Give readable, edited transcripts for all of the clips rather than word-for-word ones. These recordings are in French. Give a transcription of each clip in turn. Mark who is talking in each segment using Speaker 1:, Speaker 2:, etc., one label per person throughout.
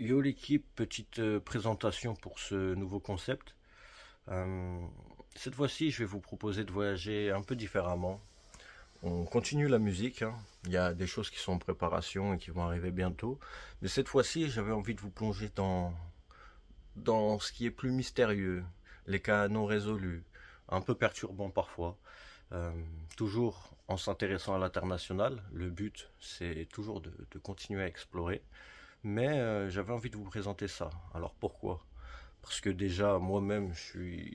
Speaker 1: Yo l'équipe, petite présentation pour ce nouveau concept. Euh, cette fois-ci, je vais vous proposer de voyager un peu différemment. On continue la musique, hein. Il y a des choses qui sont en préparation et qui vont arriver bientôt. Mais cette fois-ci, j'avais envie de vous plonger dans ce qui est plus mystérieux, les cas non résolus, un peu perturbants parfois. Euh, Toujours en s'intéressant à l'international, le but c'est toujours de continuer à explorer. Mais j'avais envie de vous présenter ça. Alors pourquoi? Parce que déjà moi-même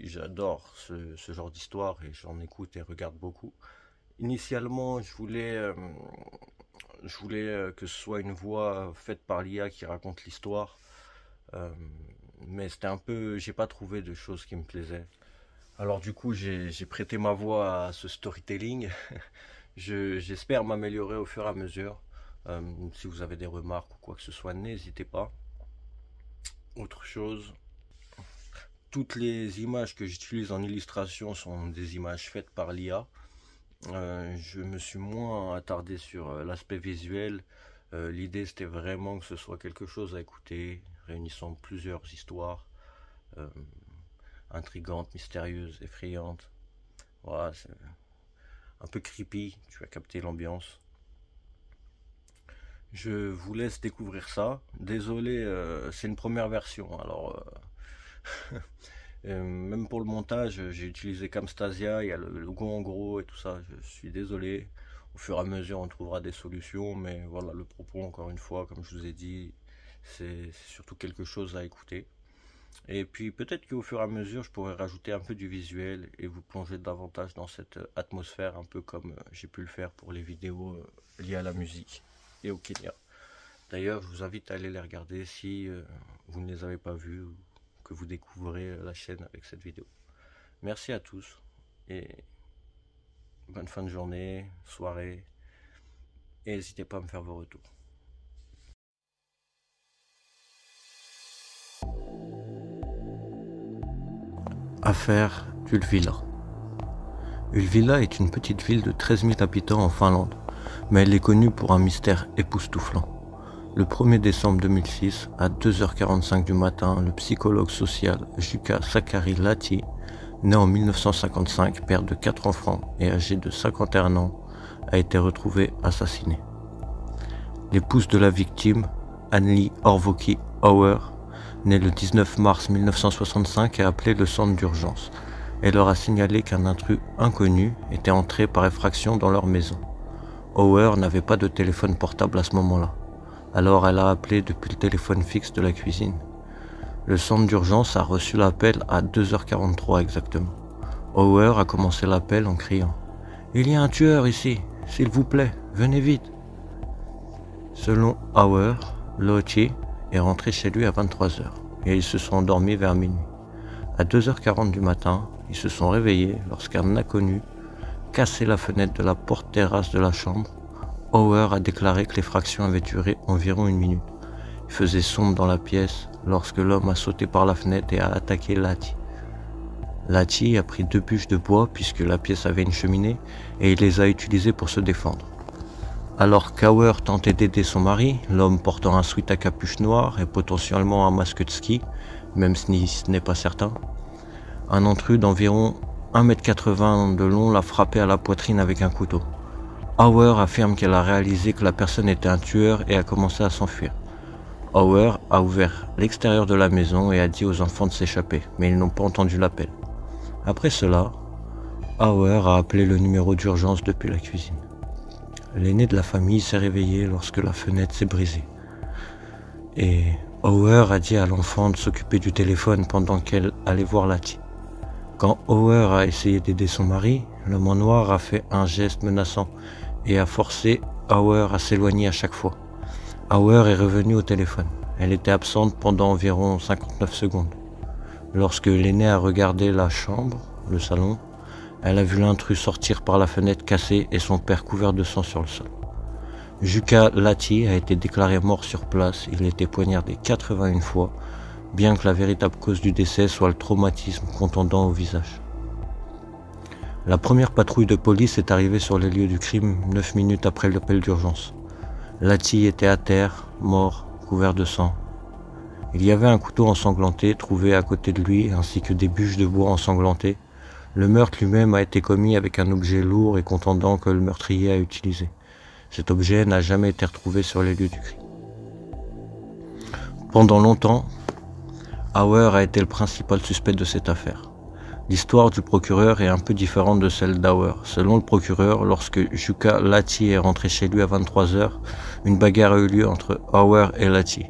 Speaker 1: j'adore ce genre d'histoire et j'en écoute et regarde beaucoup. Initialement je voulais que ce soit une voix faite par l'IA qui raconte l'histoire, euh, mais c'était un peu, j'ai pas trouvé de choses qui me plaisaient. Alors du coup j'ai prêté ma voix à ce storytelling. J'espère m'améliorer au fur et à mesure. Si vous avez des remarques ou quoi que ce soit, n'hésitez pas. Autre chose, toutes les images que j'utilise en illustration sont des images faites par l'IA. Je me suis moins attardé sur l'aspect visuel. L'idée c'était vraiment que ce soit quelque chose à écouter, réunissant plusieurs histoires euh, intrigantes, mystérieuses, effrayantes. Voilà, c'est un peu creepy, tu vas capter l'ambiance. Je vous laisse découvrir ça. Désolé, c'est une première version. Alors, même pour le montage, j'ai utilisé Camtasia. Il y a le logo en gros et tout ça. Je suis désolé. Au fur et à mesure, on trouvera des solutions. Mais voilà, le propos, encore une fois, comme je vous ai dit, c'est surtout quelque chose à écouter. Et puis peut-être qu'au fur et à mesure, je pourrais rajouter un peu du visuel et vous plonger davantage dans cette atmosphère, un peu comme j'ai pu le faire pour les vidéos liées à la musique et au Kenya. D'ailleurs, je vous invite à aller les regarder si vous ne les avez pas vus ou que vous découvrez la chaîne avec cette vidéo. Merci à tous et bonne fin de journée, soirée, et n'hésitez pas à me faire vos retours. Affaire d'Ulvila. Ulvila est une petite ville de 13 000 habitants en Finlande, mais elle est connue pour un mystère époustouflant. Le 1er décembre 2006, à 2h45 du matin, le psychologue social Jukka Sakari-Lahti, né en 1955, père de 4 enfants et âgé de 51 ans, a été retrouvé assassiné. L'épouse de la victime, Anneli Orvoki Auer, née le 19 mars 1965, a appelé le centre d'urgence et leur a signalé qu'un intrus inconnu était entré par effraction dans leur maison. Auer n'avait pas de téléphone portable à ce moment-là. Alors elle a appelé depuis le téléphone fixe de la cuisine. Le centre d'urgence a reçu l'appel à 2h43 exactement. Auer a commencé l'appel en criant « Il y a un tueur ici, s'il vous plaît, venez vite !» Selon Auer, Lahti est rentré chez lui à 23h et ils se sont endormis vers minuit. À 2h40 du matin, ils se sont réveillés lorsqu'un inconnu cassait la fenêtre de la porte terrasse de la chambre. Auer a déclaré que l'effraction avait duré environ 1 minute. Il faisait sombre dans la pièce lorsque l'homme a sauté par la fenêtre et a attaqué Lahti. Lahti a pris 2 bûches de bois puisque la pièce avait une cheminée et il les a utilisées pour se défendre. Alors qu'Auer tentait d'aider son mari, l'homme portant un sweat à capuche noire et potentiellement un masque de ski, même si ce n'est pas certain, un intrus d'environ 1,80 m de long l'a frappé à la poitrine avec un couteau. Auer affirme qu'elle a réalisé que la personne était un tueur et a commencé à s'enfuir. Auer a ouvert l'extérieur de la maison et a dit aux enfants de s'échapper, mais ils n'ont pas entendu l'appel. Après cela, Auer a appelé le numéro d'urgence depuis la cuisine. L'aîné de la famille s'est réveillé lorsque la fenêtre s'est brisée. Et Auer a dit à l'enfant de s'occuper du téléphone pendant qu'elle allait voir Lahti. Quand Auer a essayé d'aider son mari, l'homme en noir a fait un geste menaçant et a forcé Auer à s'éloigner à chaque fois. Auer est revenue au téléphone. Elle était absente pendant environ 59 secondes. Lorsque l'aîné a regardé la chambre, le salon, elle a vu l'intrus sortir par la fenêtre cassée et son père couvert de sang sur le sol. Jukka Lahti a été déclaré mort sur place. Il a été poignardé 81 fois, bien que la véritable cause du décès soit le traumatisme contondant au visage. La première patrouille de police est arrivée sur les lieux du crime 9 minutes après l'appel d'urgence. Lahti était à terre, mort, couvert de sang. Il y avait un couteau ensanglanté trouvé à côté de lui, ainsi que des bûches de bois ensanglantées. Le meurtre lui-même a été commis avec un objet lourd et contondant que le meurtrier a utilisé. Cet objet n'a jamais été retrouvé sur les lieux du crime. Pendant longtemps, Hauer a été le principal suspect de cette affaire. L'histoire du procureur est un peu différente de celle d'Hauer. Selon le procureur, lorsque Jukka Lahti est rentré chez lui à 23 h, une bagarre a eu lieu entre Hauer et Lahti.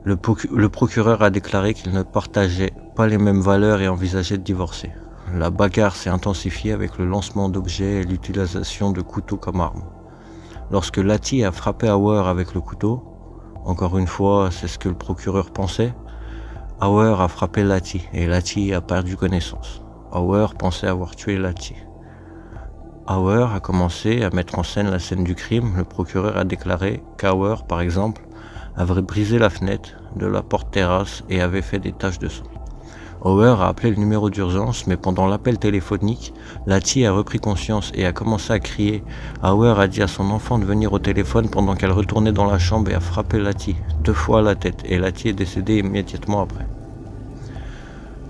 Speaker 1: Le procureur a déclaré qu'il ne partageait pas les mêmes valeurs et envisageait de divorcer. La bagarre s'est intensifiée avec le lancement d'objets et l'utilisation de couteaux comme arme. Lorsque Lahti a frappé Hauer avec le couteau, encore une fois, c'est ce que le procureur pensait, Hauer a frappé Lahti et Lahti a perdu connaissance. Hauer pensait avoir tué Lahti. Hauer a commencé à mettre en scène la scène du crime. Le procureur a déclaré qu'Hauer, par exemple, avait brisé la fenêtre de la porte-terrasse et avait fait des taches de sang. Hauer a appelé le numéro d'urgence, mais pendant l'appel téléphonique, Lahti a repris conscience et a commencé à crier. Hauer a dit à son enfant de venir au téléphone pendant qu'elle retournait dans la chambre et a frappé Lahti 2 fois à la tête, et Lahti est décédé immédiatement après.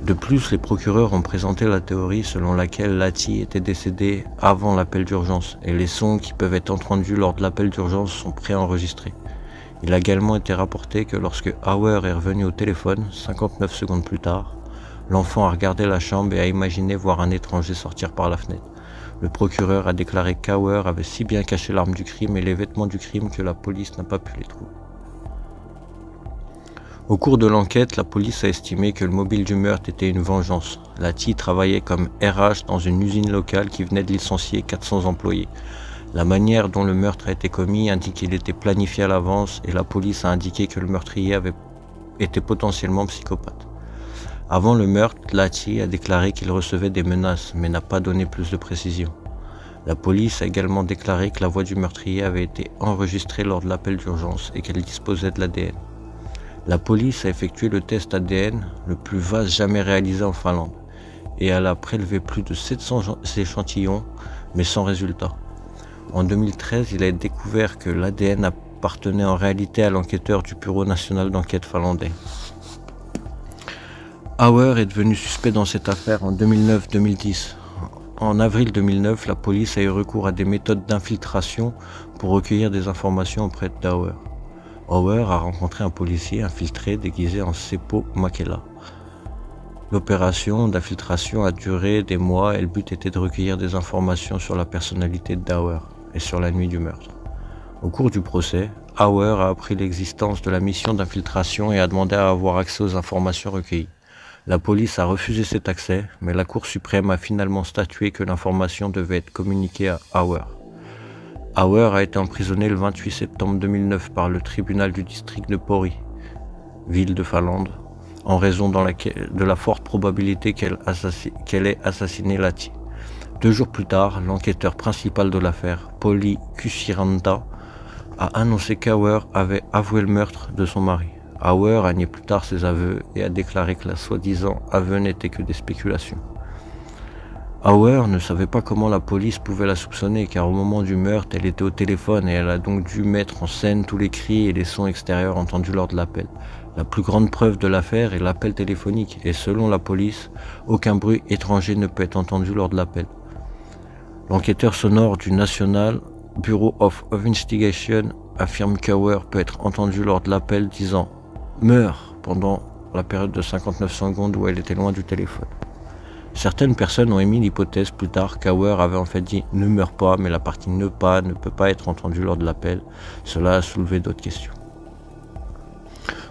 Speaker 1: De plus, les procureurs ont présenté la théorie selon laquelle Lahti était décédé avant l'appel d'urgence, et les sons qui peuvent être entendus lors de l'appel d'urgence sont préenregistrés. Il a également été rapporté que lorsque Hauer est revenu au téléphone, 59 secondes plus tard, l'enfant a regardé la chambre et a imaginé voir un étranger sortir par la fenêtre. Le procureur a déclaré qu'Hauer avait si bien caché l'arme du crime et les vêtements du crime que la police n'a pas pu les trouver. Au cours de l'enquête, la police a estimé que le mobile du meurtre était une vengeance. Lahti travaillait comme RH dans une usine locale qui venait de licencier 400 employés. La manière dont le meurtre a été commis indique qu'il était planifié à l'avance et la police a indiqué que le meurtrier était potentiellement psychopathe. Avant le meurtre, Lahti a déclaré qu'il recevait des menaces, mais n'a pas donné plus de précision. La police a également déclaré que la voix du meurtrier avait été enregistrée lors de l'appel d'urgence et qu'elle disposait de l'ADN. La police a effectué le test ADN le plus vaste jamais réalisé en Finlande, et elle a prélevé plus de 700 échantillons, mais sans résultat. En 2013, il a été découvert que l'ADN appartenait en réalité à l'enquêteur du Bureau national d'enquête finlandais. Hauer est devenu suspect dans cette affaire en 2009-2010. En avril 2009, la police a eu recours à des méthodes d'infiltration pour recueillir des informations auprès d'Hauer. Hauer a rencontré un policier infiltré déguisé en Seppo Mäkelä. L'opération d'infiltration a duré des mois et le but était de recueillir des informations sur la personnalité d'Hauer et sur la nuit du meurtre. Au cours du procès, Hauer a appris l'existence de la mission d'infiltration et a demandé à avoir accès aux informations recueillies. La police a refusé cet accès, mais la Cour suprême a finalement statué que l'information devait être communiquée à Hauer. Hauer a été emprisonné le 28 septembre 2009 par le tribunal du district de Pori, ville de Finlande, en raison de la forte probabilité qu'elle ait assassiné Lahti. 2 jours plus tard, l'enquêteur principal de l'affaire, Pauli Kusiranta, a annoncé qu'Hauer avait avoué le meurtre de son mari. Hauer a nié plus tard ses aveux et a déclaré que la soi-disant aveu n'était que des spéculations. Hauer ne savait pas comment la police pouvait la soupçonner car au moment du meurtre, elle était au téléphone et elle a donc dû mettre en scène tous les cris et les sons extérieurs entendus lors de l'appel. La plus grande preuve de l'affaire est l'appel téléphonique et selon la police, aucun bruit étranger ne peut être entendu lors de l'appel. L'enquêteur sonore du National Bureau of Investigation affirme qu'Hauer peut être entendu lors de l'appel disant « Meurs » pendant la période de 59 secondes où elle était loin du téléphone. Certaines personnes ont émis l'hypothèse plus tard qu'Hauer avait en fait dit « ne meurs pas » mais la partie « ne pas » ne peut pas être entendue lors de l'appel. Cela a soulevé d'autres questions.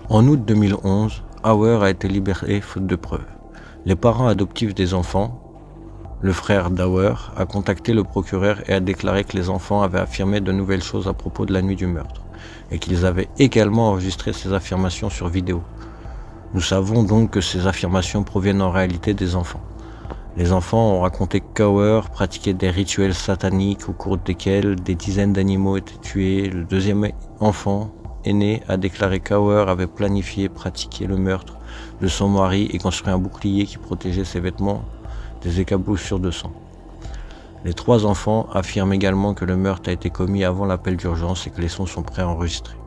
Speaker 1: En août 2011, Hauer a été libéré faute de preuves. Les parents adoptifs des enfants, le frère d'Hauer, a contacté le procureur et a déclaré que les enfants avaient affirmé de nouvelles choses à propos de la nuit du meurtre, et qu'ils avaient également enregistré ces affirmations sur vidéo. Nous savons donc que ces affirmations proviennent en réalité des enfants. Les enfants ont raconté qu'Hauer pratiquait des rituels sataniques au cours desquels des dizaines d'animaux étaient tués. Le deuxième enfant, aîné, a déclaré qu'Hauer avait planifié pratiquer le meurtre de son mari et construit un bouclier qui protégeait ses vêtements des éclaboussures de sang. Les 3 enfants affirment également que le meurtre a été commis avant l'appel d'urgence et que les sons sont préenregistrés.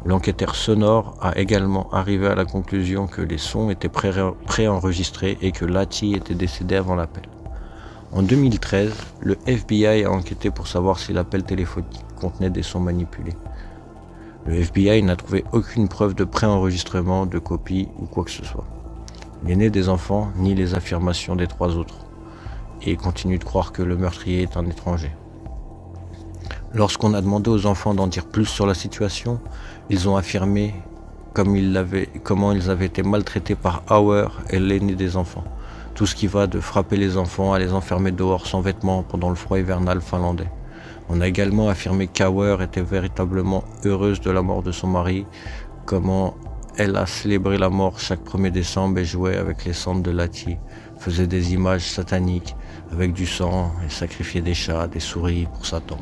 Speaker 1: L'enquêteur sonore a également arrivé à la conclusion que les sons étaient préenregistrés et que Lahti était décédé avant l'appel. En 2013, le FBI a enquêté pour savoir si l'appel téléphonique contenait des sons manipulés. Le FBI n'a trouvé aucune preuve de préenregistrement, de copie ou quoi que ce soit. Les nez des enfants ni les affirmations des 3 autres, et continue de croire que le meurtrier est un étranger. Lorsqu'on a demandé aux enfants d'en dire plus sur la situation, ils ont affirmé comment ils avaient été maltraités par Auer et l'aîné des enfants. Tout ce qui va de frapper les enfants à les enfermer dehors sans vêtements pendant le froid hivernal finlandais. On a également affirmé qu'Auer était véritablement heureuse de la mort de son mari, comment elle a célébré la mort chaque 1er décembre et jouait avec les cendres de Lahti, faisait des images sataniques avec du sang et sacrifiait des chats, des souris pour Satan.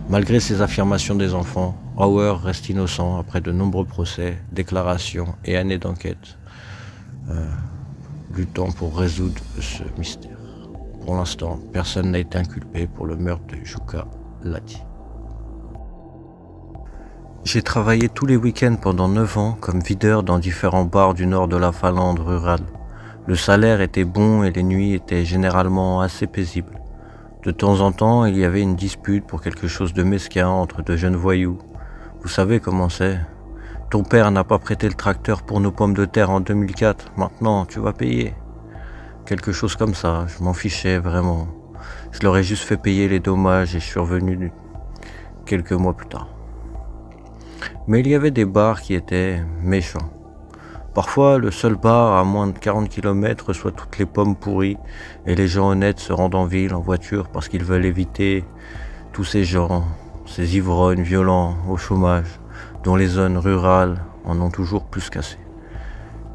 Speaker 1: Malgré ces affirmations des enfants, Auer reste innocent après de nombreux procès, déclarations et années d'enquête, luttant pour résoudre ce mystère. Pour l'instant, personne n'a été inculpé pour le meurtre de Jukka Lahti. J'ai travaillé tous les week-ends pendant 9 ans comme videur dans différents bars du nord de la Finlande rurale. Le salaire était bon et les nuits étaient généralement assez paisibles. De temps en temps, il y avait une dispute pour quelque chose de mesquin entre 2 jeunes voyous. Vous savez comment c'est. Ton père n'a pas prêté le tracteur pour nos pommes de terre en 2004, maintenant tu vas payer. Quelque chose comme ça, je m'en fichais vraiment. Je leur ai juste fait payer les dommages et je suis revenu quelques mois plus tard. Mais il y avait des bars qui étaient méchants. Parfois, le seul bar à moins de 40 km reçoit toutes les pommes pourries et les gens honnêtes se rendent en ville en voiture parce qu'ils veulent éviter tous ces gens, ces ivrognes violents au chômage, dont les zones rurales en ont toujours plus qu'assez.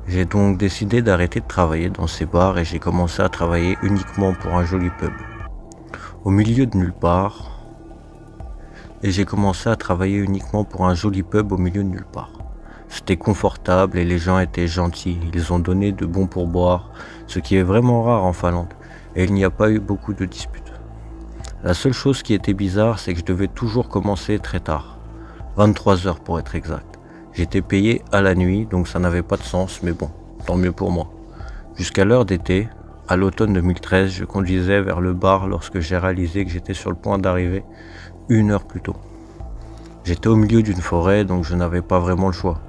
Speaker 1: J'ai donc décidé d'arrêter de travailler dans ces bars et j'ai commencé à travailler uniquement pour un joli pub. Au milieu de nulle part. C'était confortable et les gens étaient gentils, ils ont donné de bons pourboires, ce qui est vraiment rare en Finlande, et il n'y a pas eu beaucoup de disputes. La seule chose qui était bizarre, c'est que je devais toujours commencer très tard, 23 h pour être exact. J'étais payé à la nuit, donc ça n'avait pas de sens, mais bon, tant mieux pour moi. Jusqu'à l'heure d'été, à l'automne 2013, je conduisais vers le bar lorsque j'ai réalisé que j'étais sur le point d'arriver 1 heure plus tôt. J'étais au milieu d'une forêt, donc je n'avais pas vraiment le choix.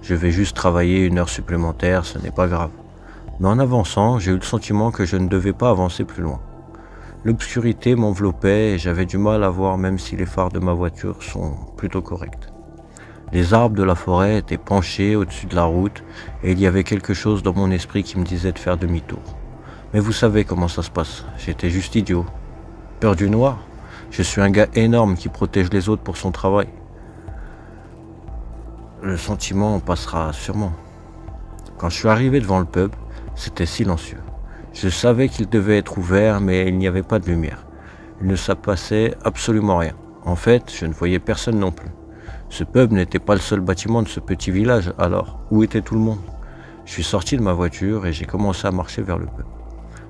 Speaker 1: Je vais juste travailler 1 heure supplémentaire, ce n'est pas grave. Mais en avançant, j'ai eu le sentiment que je ne devais pas avancer plus loin. L'obscurité m'enveloppait et j'avais du mal à voir même si les phares de ma voiture sont plutôt corrects. Les arbres de la forêt étaient penchés au-dessus de la route et il y avait quelque chose dans mon esprit qui me disait de faire demi-tour. Mais vous savez comment ça se passe, j'étais juste idiot. Peur du noir? Je suis un gars énorme qui protège les autres pour son travail. Le sentiment passera sûrement. Quand je suis arrivé devant le pub, c'était silencieux. Je savais qu'il devait être ouvert, mais il n'y avait pas de lumière. Il ne se passait absolument rien. En fait, je ne voyais personne non plus. Ce pub n'était pas le seul bâtiment de ce petit village, alors où était tout le monde? Je suis sorti de ma voiture et j'ai commencé à marcher vers le pub.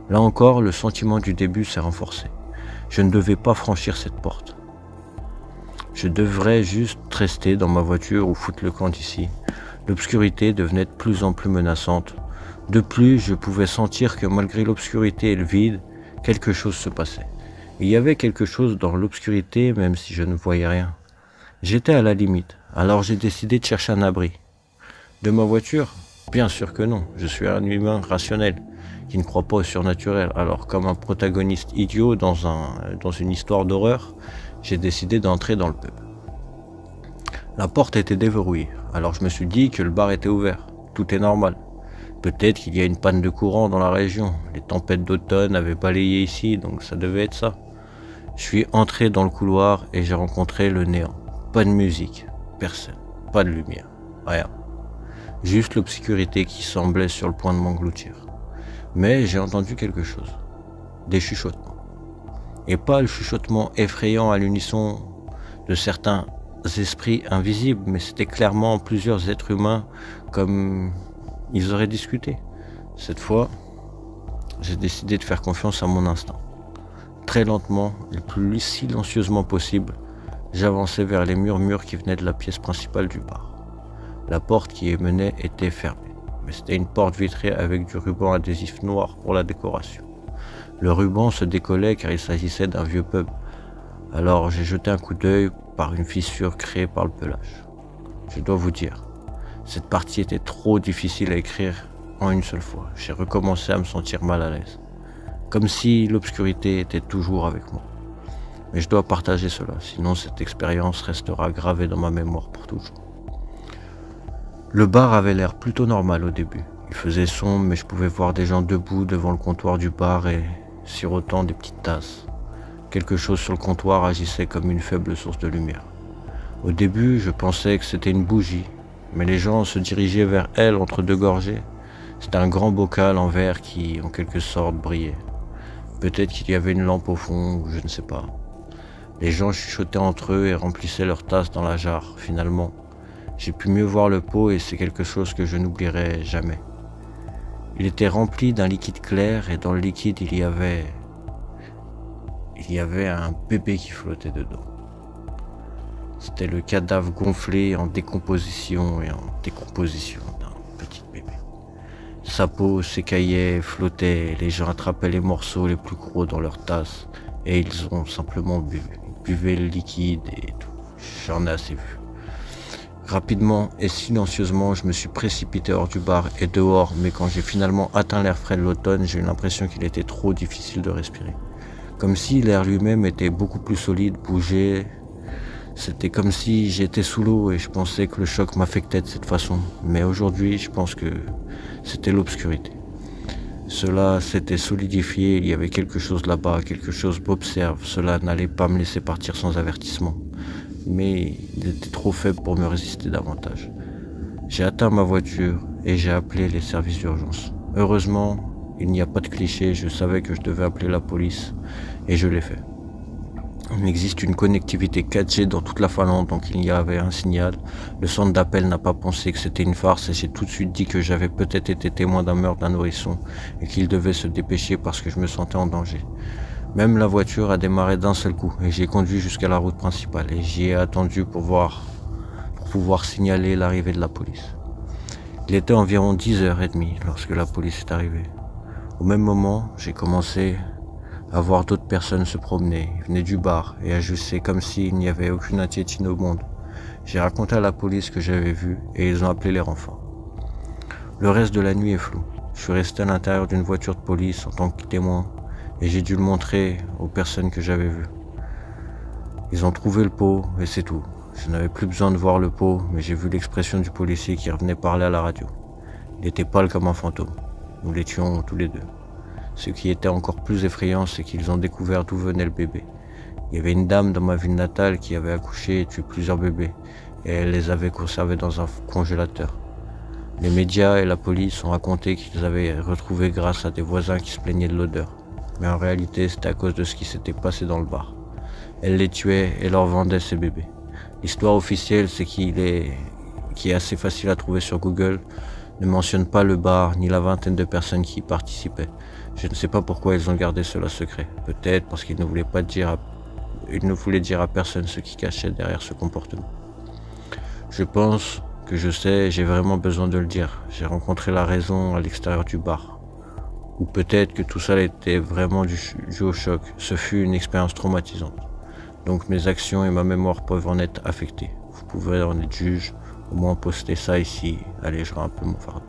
Speaker 1: Là encore, le sentiment du début s'est renforcé. Je ne devais pas franchir cette porte. Je devrais juste rester dans ma voiture ou foutre le camp d'ici. L'obscurité devenait de plus en plus menaçante. De plus, je pouvais sentir que malgré l'obscurité et le vide, quelque chose se passait. Il y avait quelque chose dans l'obscurité même si je ne voyais rien. J'étais à la limite, alors j'ai décidé de chercher un abri. De ma voiture? Bien sûr que non, je suis un humain rationnel, qui ne croit pas au surnaturel. Alors comme un protagoniste idiot dans une histoire d'horreur, j'ai décidé d'entrer dans le pub. La porte était déverrouillée, alors je me suis dit que le bar était ouvert, tout est normal. Peut-être qu'il y a une panne de courant dans la région, les tempêtes d'automne avaient balayé ici, donc ça devait être ça. Je suis entré dans le couloir et j'ai rencontré le néant. Pas de musique, personne, pas de lumière, rien. Juste l'obscurité qui semblait sur le point de m'engloutir. Mais j'ai entendu quelque chose, des chuchotements. Et pas le chuchotement effrayant à l'unisson de certains esprits invisibles, mais c'était clairement plusieurs êtres humains comme ils auraient discuté. Cette fois, j'ai décidé de faire confiance à mon instinct. Très lentement et le plus silencieusement possible, j'avançais vers les murmures qui venaient de la pièce principale du bar. La porte qui y menait était fermée, mais c'était une porte vitrée avec du ruban adhésif noir pour la décoration. Le ruban se décollait car il s'agissait d'un vieux pub, alors j'ai jeté un coup d'œil par une fissure créée par le pelage. Je dois vous dire, cette partie était trop difficile à écrire en une seule fois. J'ai recommencé à me sentir mal à l'aise, comme si l'obscurité était toujours avec moi. Mais je dois partager cela, sinon cette expérience restera gravée dans ma mémoire pour toujours. Le bar avait l'air plutôt normal au début. Il faisait sombre, mais je pouvais voir des gens debout devant le comptoir du bar et sirotant des petites tasses. Quelque chose sur le comptoir agissait comme une faible source de lumière. Au début, je pensais que c'était une bougie, mais les gens se dirigeaient vers elle entre deux gorgées. C'était un grand bocal en verre qui, en quelque sorte, brillait. Peut-être qu'il y avait une lampe au fond, ou je ne sais pas. Les gens chuchotaient entre eux et remplissaient leurs tasses dans la jarre. Finalement, j'ai pu mieux voir le pot et c'est quelque chose que je n'oublierai jamais. Il était rempli d'un liquide clair et dans le liquide il y avait un bébé qui flottait dedans. C'était le cadavre gonflé en décomposition et en décomposition d'un petit bébé. Sa peau s'écaillait, flottait, les gens attrapaient les morceaux les plus gros dans leurs tasses et ils ont simplement bu. Ils buvaient le liquide et tout. J'en ai assez vu. Rapidement et silencieusement, je me suis précipité hors du bar et dehors, mais quand j'ai finalement atteint l'air frais de l'automne, j'ai eu l'impression qu'il était trop difficile de respirer. Comme si l'air lui-même était beaucoup plus solide, bougeait. C'était comme si j'étais sous l'eau et je pensais que le choc m'affectait de cette façon. Mais aujourd'hui, je pense que c'était l'obscurité. Cela s'était solidifié, il y avait quelque chose là-bas, quelque chose m'observe. Cela n'allait pas me laisser partir sans avertissement. Mais il était trop faible pour me résister davantage. J'ai atteint ma voiture et j'ai appelé les services d'urgence. Heureusement, il n'y a pas de cliché, je savais que je devais appeler la police et je l'ai fait. Il existe une connectivité 4G dans toute la Finlande, donc il y avait un signal. Le centre d'appel n'a pas pensé que c'était une farce et j'ai tout de suite dit que j'avais peut-être été témoin d'un meurtre d'un nourrisson et qu'il devait se dépêcher parce que je me sentais en danger. Même la voiture a démarré d'un seul coup et j'ai conduit jusqu'à la route principale et j'y ai attendu pour pouvoir signaler l'arrivée de la police. Il était environ 10h30 lorsque la police est arrivée. Au même moment, j'ai commencé à voir d'autres personnes se promener, ils venaient du bar et agissaient comme s'il n'y avait aucune inquiétude au monde. J'ai raconté à la police que j'avais vu et ils ont appelé les renforts. Le reste de la nuit est flou. Je suis resté à l'intérieur d'une voiture de police en tant que témoin et j'ai dû le montrer aux personnes que j'avais vues. Ils ont trouvé le pot et c'est tout. Je n'avais plus besoin de voir le pot, mais j'ai vu l'expression du policier qui revenait parler à la radio. Il était pâle comme un fantôme. Nous l'étions tous les deux. Ce qui était encore plus effrayant, c'est qu'ils ont découvert d'où venait le bébé. Il y avait une dame dans ma ville natale qui avait accouché et tué plusieurs bébés, et elle les avait conservés dans un congélateur. Les médias et la police ont raconté qu'ils avaient retrouvé grâce à des voisins qui se plaignaient de l'odeur. Mais en réalité, c'était à cause de ce qui s'était passé dans le bar. Elle les tuait et leur vendait ses bébés. L'histoire officielle, c'est qui est assez facile à trouver sur Google, ne mentionne pas le bar ni la vingtaine de personnes qui y participaient. Je ne sais pas pourquoi ils ont gardé cela secret. Peut-être parce qu'ils ne voulaient dire à personne ce qui cachait derrière ce comportement. Je pense que je sais, j'ai vraiment besoin de le dire. J'ai rencontré la raison à l'extérieur du bar. Ou peut-être que tout ça était vraiment dû au choc. Ce fut une expérience traumatisante. Donc mes actions et ma mémoire peuvent en être affectées. Vous pouvez en être juge, au moins poster ça ici, allégera un peu mon fardeau.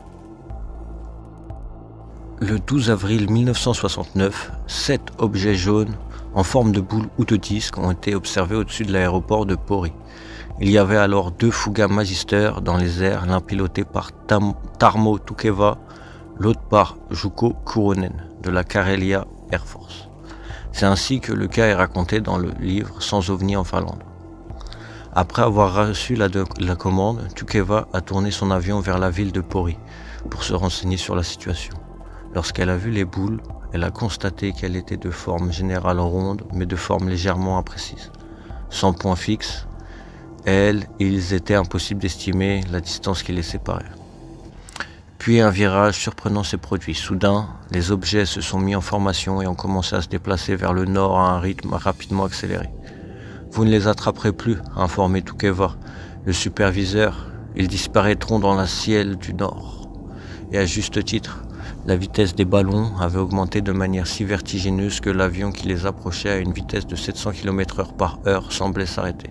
Speaker 1: Le 12 avril 1969, 7 objets jaunes en forme de boule ou de disque ont été observés au-dessus de l'aéroport de Pori. Il y avait alors 2 Fouga Magister dans les airs, l'un piloté par Tarmo Tukeva, l'autre par Juko Kuronen de la Karelia Air Force. C'est ainsi que le cas est raconté dans le livre Sans ovni en Finlande. Après avoir reçu la commande, Tukeva a tourné son avion vers la ville de Pori pour se renseigner sur la situation. Lorsqu'elle a vu les boules, elle a constaté qu'elles étaient de forme générale ronde, mais de forme légèrement imprécise. Sans point fixe, il était impossible d'estimer la distance qui les séparait. Puis un virage surprenant s'est produit. Soudain, les objets se sont mis en formation et ont commencé à se déplacer vers le nord à un rythme rapidement accéléré. Vous ne les attraperez plus, a informé Tukeva. Le superviseur Ils disparaîtront dans le ciel du nord. Et à juste titre, la vitesse des ballons avait augmenté de manière si vertigineuse que l'avion qui les approchait à une vitesse de 700 km/h par heure semblait s'arrêter.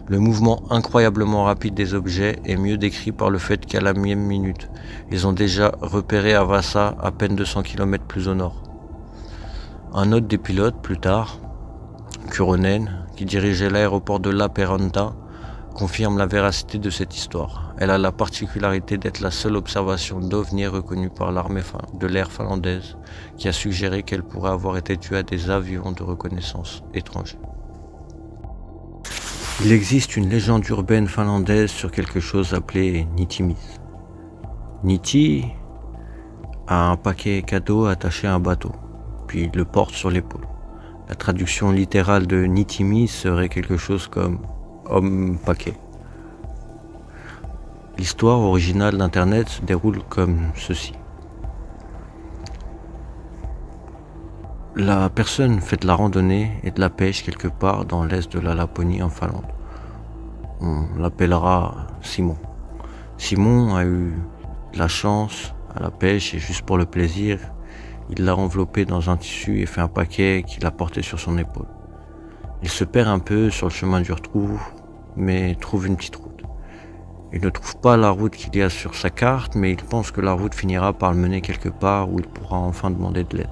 Speaker 1: Le mouvement incroyablement rapide des objets est mieux décrit par le fait qu'à la même minute, ils ont déjà repéré Avassa à peine 200 km plus au nord. Un autre des pilotes, plus tard, Kuronen, qui dirigeait l'aéroport de La Peranta, confirme la véracité de cette histoire. Elle a la particularité d'être la seule observation d'OVNI reconnue par l'armée de l'air finlandaise, qui a suggéré qu'elle pourrait avoir été due à des avions de reconnaissance étrangers. Il existe une légende urbaine finlandaise sur quelque chose appelé Nitimis. Niti a un paquet cadeau attaché à un bateau, puis il le porte sur l'épaule. La traduction littérale de Nitimis serait quelque chose comme homme paquet. L'histoire originale d'Internet se déroule comme ceci. La personne fait de la randonnée et de la pêche quelque part dans l'est de la Laponie en Finlande. On l'appellera Simon. Simon a eu de la chance à la pêche et juste pour le plaisir, il l'a enveloppé dans un tissu et fait un paquet qu'il a porté sur son épaule. Il se perd un peu sur le chemin du retour, mais trouve une petite route. Il ne trouve pas la route qu'il y a sur sa carte, mais il pense que la route finira par le mener quelque part où il pourra enfin demander de l'aide.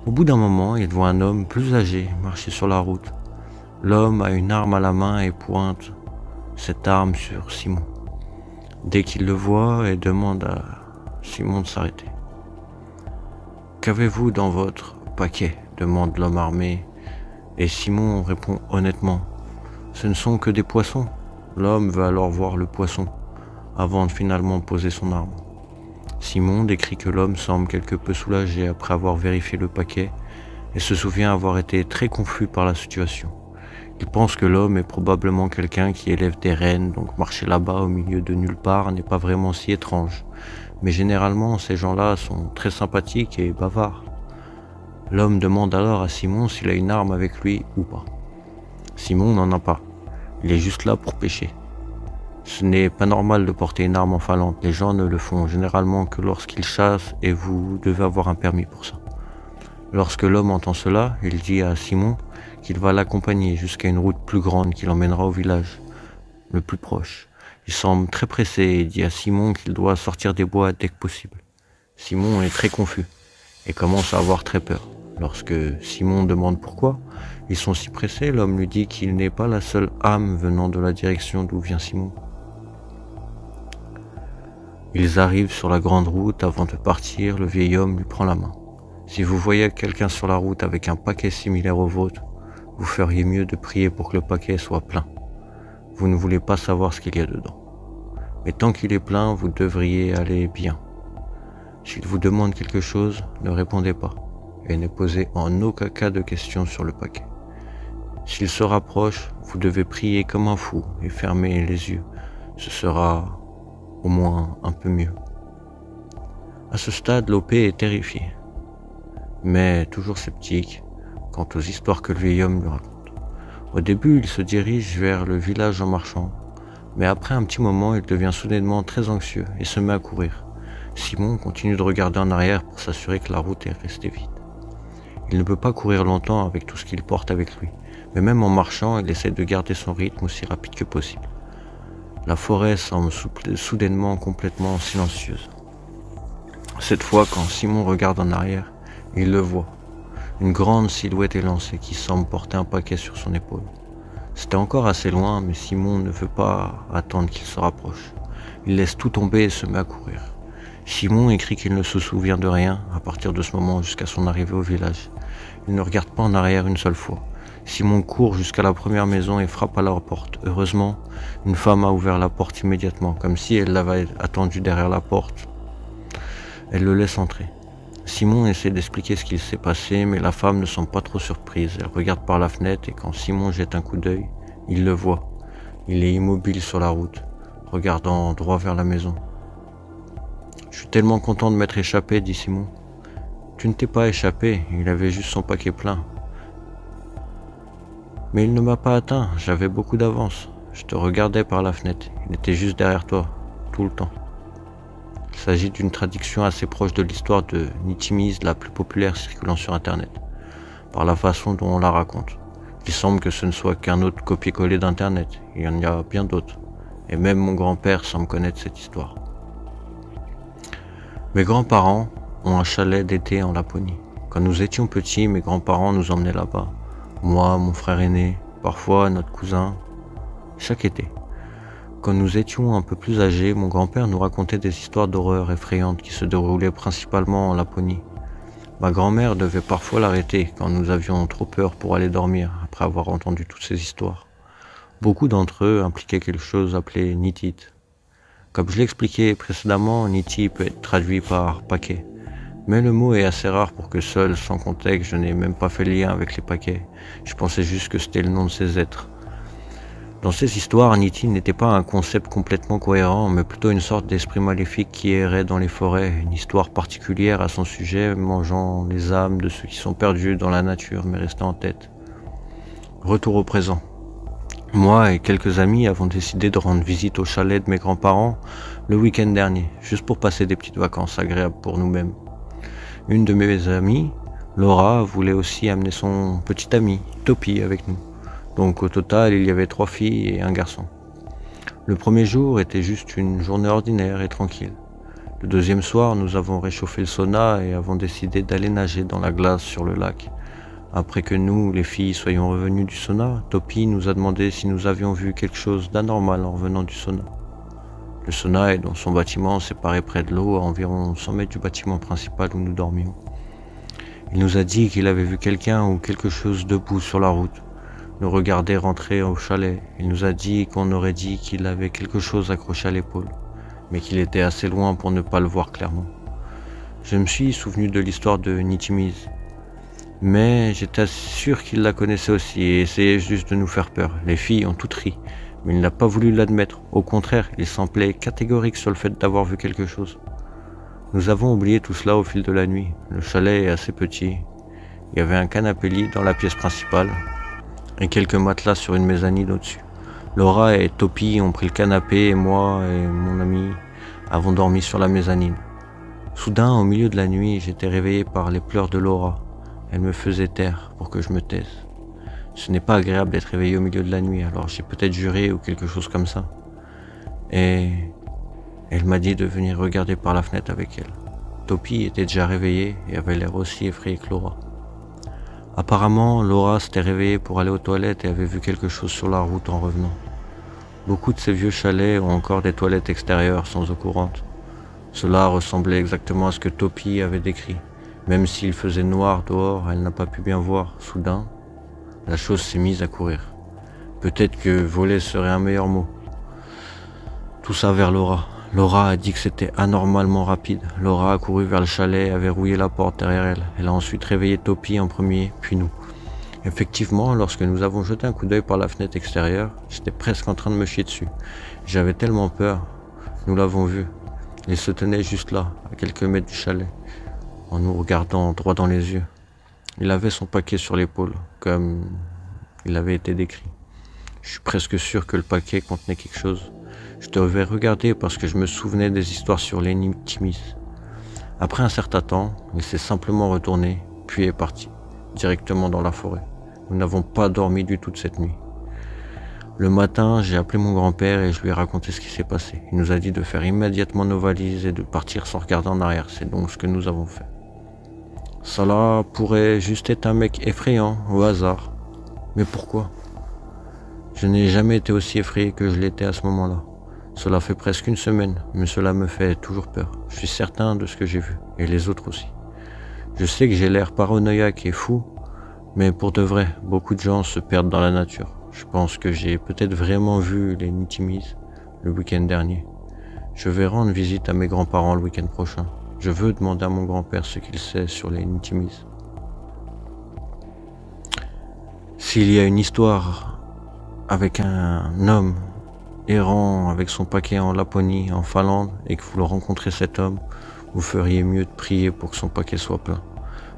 Speaker 1: Au bout d'un moment, il voit un homme plus âgé marcher sur la route. L'homme a une arme à la main et pointe cette arme sur Simon. Dès qu'il le voit, il demande à Simon de s'arrêter. « Qu'avez-vous dans votre paquet ?» demande l'homme armé, et Simon répond honnêtement. « Ce ne sont que des poissons. » L'homme veut alors voir le poisson, avant de finalement poser son arme. Simon décrit que l'homme semble quelque peu soulagé après avoir vérifié le paquet et se souvient avoir été très confus par la situation. Il pense que l'homme est probablement quelqu'un qui élève des rennes, donc marcher là-bas au milieu de nulle part n'est pas vraiment si étrange. Mais généralement, ces gens-là sont très sympathiques et bavards. L'homme demande alors à Simon s'il a une arme avec lui ou pas. Simon n'en a pas. Il est juste là pour pêcher. Ce n'est pas normal de porter une arme en Finlande. Les gens ne le font généralement que lorsqu'ils chassent et vous devez avoir un permis pour ça. Lorsque l'homme entend cela, il dit à Simon qu'il va l'accompagner jusqu'à une route plus grande qui l'emmènera au village le plus proche. Il semble très pressé et dit à Simon qu'il doit sortir des bois dès que possible. Simon est très confus et commence à avoir très peur. Lorsque Simon demande pourquoi ils sont si pressés, l'homme lui dit qu'il n'est pas la seule âme venant de la direction d'où vient Simon. Ils arrivent sur la grande route. Avant de partir, le vieil homme lui prend la main. Si vous voyez quelqu'un sur la route avec un paquet similaire au vôtre, vous feriez mieux de prier pour que le paquet soit plein. Vous ne voulez pas savoir ce qu'il y a dedans. Mais tant qu'il est plein, vous devriez aller bien. S'il vous demande quelque chose, ne répondez pas et ne posez en aucun cas de questions sur le paquet. S'il se rapproche, vous devez prier comme un fou et fermer les yeux. Ce sera au moins un peu mieux. À ce stade, l'OP est terrifié, mais toujours sceptique quant aux histoires que le vieil homme lui raconte. Au début, il se dirige vers le village en marchant, mais après un petit moment, il devient soudainement très anxieux et se met à courir. Simon continue de regarder en arrière pour s'assurer que la route est restée vide. Il ne peut pas courir longtemps avec tout ce qu'il porte avec lui, mais même en marchant, il essaie de garder son rythme aussi rapide que possible. La forêt semble soudainement complètement silencieuse. Cette fois, quand Simon regarde en arrière, il le voit. Une grande silhouette élancée qui semble porter un paquet sur son épaule. C'était encore assez loin, mais Simon ne veut pas attendre qu'il se rapproche. Il laisse tout tomber et se met à courir. Simon écrit qu'il ne se souvient de rien à partir de ce moment jusqu'à son arrivée au village. Il ne regarde pas en arrière une seule fois. Simon court jusqu'à la première maison et frappe à leur porte. Heureusement, une femme a ouvert la porte immédiatement, comme si elle l'avait attendu derrière la porte. Elle le laisse entrer. Simon essaie d'expliquer ce qu'il s'est passé, mais la femme ne semble pas trop surprise. Elle regarde par la fenêtre et quand Simon jette un coup d'œil, il le voit. Il est immobile sur la route, regardant droit vers la maison. « Je suis tellement content de m'être échappé, dit Simon. »« Tu ne t'es pas échappé, il avait juste son paquet plein. »« Mais il ne m'a pas atteint, j'avais beaucoup d'avance. Je te regardais par la fenêtre. Il était juste derrière toi, tout le temps. Il s'agit d'une traduction assez proche de l'histoire de Nitimise, la plus populaire circulant sur Internet, par la façon dont on la raconte. Il semble que ce ne soit qu'un autre copier-coller d'Internet. Il y en a bien d'autres. Et même mon grand-père semble connaître cette histoire. Mes grands-parents ont un chalet d'été en Laponie. Quand nous étions petits, mes grands-parents nous emmenaient là-bas. Moi, mon frère aîné, parfois notre cousin, chaque été. Quand nous étions un peu plus âgés, mon grand-père nous racontait des histoires d'horreur effrayantes qui se déroulaient principalement en Laponie. Ma grand-mère devait parfois l'arrêter quand nous avions trop peur pour aller dormir après avoir entendu toutes ces histoires. Beaucoup d'entre eux impliquaient quelque chose appelé nitit. Comme je l'expliquais précédemment, niti peut être traduit par paquet. Mais le mot est assez rare pour que seul, sans contexte, je n'ai même pas fait le lien avec les paquets. Je pensais juste que c'était le nom de ces êtres. Dans ces histoires, Niti n'était pas un concept complètement cohérent, mais plutôt une sorte d'esprit maléfique qui errait dans les forêts, une histoire particulière à son sujet, mangeant les âmes de ceux qui sont perdus dans la nature mais restant en tête. Retour au présent. Moi et quelques amis avons décidé de rendre visite au chalet de mes grands-parents le week-end dernier, juste pour passer des petites vacances agréables pour nous-mêmes. Une de mes amies, Laura, voulait aussi amener son petit ami, Topi, avec nous. Donc au total, il y avait 3 filles et un garçon. Le premier jour était juste une journée ordinaire et tranquille. Le deuxième soir, nous avons réchauffé le sauna et avons décidé d'aller nager dans la glace sur le lac. Après que nous, les filles, soyons revenues du sauna, Topi nous a demandé si nous avions vu quelque chose d'anormal en revenant du sauna. Le sauna est dans son bâtiment séparé près de l'eau à environ 100 mètres du bâtiment principal où nous dormions. Il nous a dit qu'il avait vu quelqu'un ou quelque chose debout sur la route. Nous regarder rentrer au chalet. Il nous a dit qu'on aurait dit qu'il avait quelque chose accroché à l'épaule, mais qu'il était assez loin pour ne pas le voir clairement. Je me suis souvenu de l'histoire de Nitimise, mais j'étais sûr qu'il la connaissait aussi et essayait juste de nous faire peur. Les filles ont tout ri, mais il n'a pas voulu l'admettre. Au contraire, il semblait catégorique sur le fait d'avoir vu quelque chose. Nous avons oublié tout cela au fil de la nuit. Le chalet est assez petit. Il y avait un canapé-lit dans la pièce principale et quelques matelas sur une mezzanine au-dessus. Laura et Topi ont pris le canapé et moi et mon ami avons dormi sur la mezzanine. Soudain, au milieu de la nuit, j'étais réveillé par les pleurs de Laura. Elle me faisait taire pour que je me taise. Ce n'est pas agréable d'être réveillé au milieu de la nuit, alors j'ai peut-être juré ou quelque chose comme ça. Et elle m'a dit de venir regarder par la fenêtre avec elle. Topi était déjà réveillé et avait l'air aussi effrayé que Laura. Apparemment, Laura s'était réveillée pour aller aux toilettes et avait vu quelque chose sur la route en revenant. Beaucoup de ces vieux chalets ont encore des toilettes extérieures sans eau courante. Cela ressemblait exactement à ce que Topi avait décrit. Même s'il faisait noir dehors, elle n'a pas pu bien voir. Soudain, la chose s'est mise à courir. Peut-être que voler serait un meilleur mot. Tout ça vers Laura. Laura a dit que c'était anormalement rapide. Laura a couru vers le chalet et a verrouillé la porte derrière elle. Elle a ensuite réveillé Topi en premier, puis nous. Effectivement, lorsque nous avons jeté un coup d'œil par la fenêtre extérieure, j'étais presque en train de me chier dessus. J'avais tellement peur. Nous l'avons vu. Il se tenait juste là, à quelques mètres du chalet, en nous regardant droit dans les yeux. Il avait son paquet sur l'épaule, comme il avait été décrit. Je suis presque sûr que le paquet contenait quelque chose. Je devais regarder parce que je me souvenais des histoires sur les Nitimis. Après un certain temps, il s'est simplement retourné, puis est parti, directement dans la forêt. Nous n'avons pas dormi du tout de cette nuit. Le matin, j'ai appelé mon grand-père et je lui ai raconté ce qui s'est passé. Il nous a dit de faire immédiatement nos valises et de partir sans regarder en arrière. C'est donc ce que nous avons fait. Cela pourrait juste être un mec effrayant, au hasard. Mais pourquoi? Je n'ai jamais été aussi effrayé que je l'étais à ce moment-là. Cela fait presque une semaine, mais cela me fait toujours peur. Je suis certain de ce que j'ai vu, et les autres aussi. Je sais que j'ai l'air paranoïaque et fou, mais pour de vrai, beaucoup de gens se perdent dans la nature. Je pense que j'ai peut-être vraiment vu les Nitimis le week-end dernier. Je vais rendre visite à mes grands-parents le week-end prochain. Je veux demander à mon grand-père ce qu'il sait sur les Nitimis. S'il y a une histoire avec un homme errant avec son paquet en Laponie, en Finlande, et que vous le rencontrez cet homme, vous feriez mieux de prier pour que son paquet soit plein.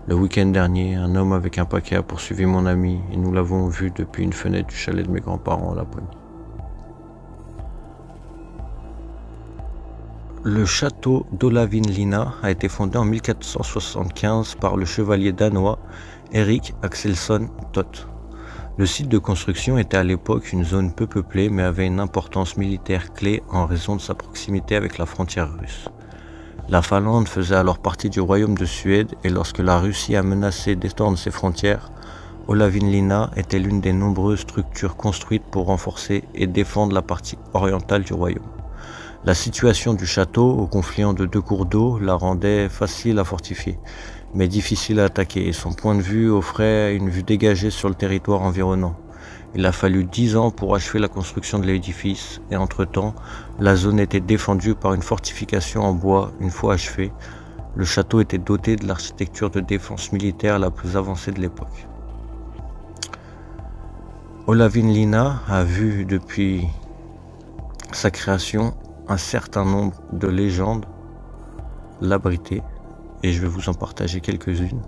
Speaker 1: Le week-end dernier, un homme avec un paquet a poursuivi mon ami et nous l'avons vu depuis une fenêtre du chalet de mes grands-parents en Laponie. Le château d'Olavinlinna a été fondé en 1475 par le chevalier danois Erik Axelsson Thott. Le site de construction était à l'époque une zone peu peuplée mais avait une importance militaire clé en raison de sa proximité avec la frontière russe. La Finlande faisait alors partie du royaume de Suède et lorsque la Russie a menacé d'étendre ses frontières, Olavinlinna était l'une des nombreuses structures construites pour renforcer et défendre la partie orientale du royaume. La situation du château, au confluent de deux cours d'eau, la rendait facile à fortifier, mais difficile à attaquer, et son point de vue offrait une vue dégagée sur le territoire environnant. Il a fallu 10 ans pour achever la construction de l'édifice, et entre-temps, la zone était défendue par une fortification en bois. Une fois achevé, le château était doté de l'architecture de défense militaire la plus avancée de l'époque. Olavinlinna a vu depuis sa création un certain nombre de légendes l'abriter, et je vais vous en partager quelques-unes.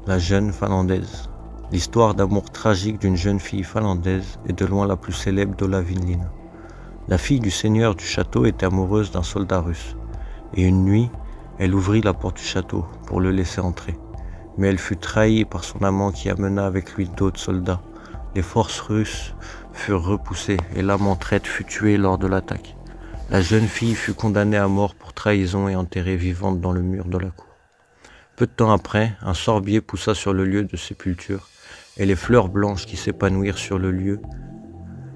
Speaker 1: La jeune finlandaise. L'histoire d'amour tragique d'une jeune fille finlandaise est de loin la plus célèbre d'Olavinlinna. La fille du seigneur du château était amoureuse d'un soldat russe, et une nuit, elle ouvrit la porte du château pour le laisser entrer. Mais elle fut trahie par son amant qui amena avec lui d'autres soldats. Les forces russes furent repoussées et l'amant traître fut tué lors de l'attaque. La jeune fille fut condamnée à mort pour trahison et enterrée vivante dans le mur de la cour. Peu de temps après, un sorbier poussa sur le lieu de sépulture et les fleurs blanches qui s'épanouirent sur le lieu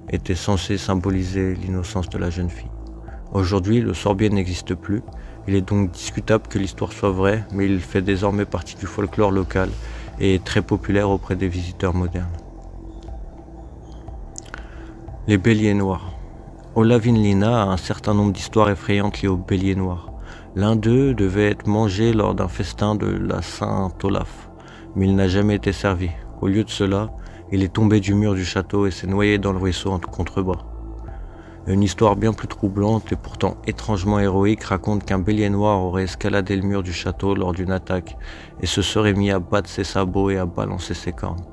Speaker 1: étaient censées symboliser l'innocence de la jeune fille. Aujourd'hui, le sorbier n'existe plus. Il est donc discutable que l'histoire soit vraie, mais il fait désormais partie du folklore local et est très populaire auprès des visiteurs modernes. Les béliers noirs. Olavinlinna a un certain nombre d'histoires effrayantes liées aux béliers noirs. L'un d'eux devait être mangé lors d'un festin de la Saint-Olaf, mais il n'a jamais été servi. Au lieu de cela, il est tombé du mur du château et s'est noyé dans le ruisseau en contrebas. Une histoire bien plus troublante et pourtant étrangement héroïque raconte qu'un bélier noir aurait escaladé le mur du château lors d'une attaque et se serait mis à battre ses sabots et à balancer ses cornes.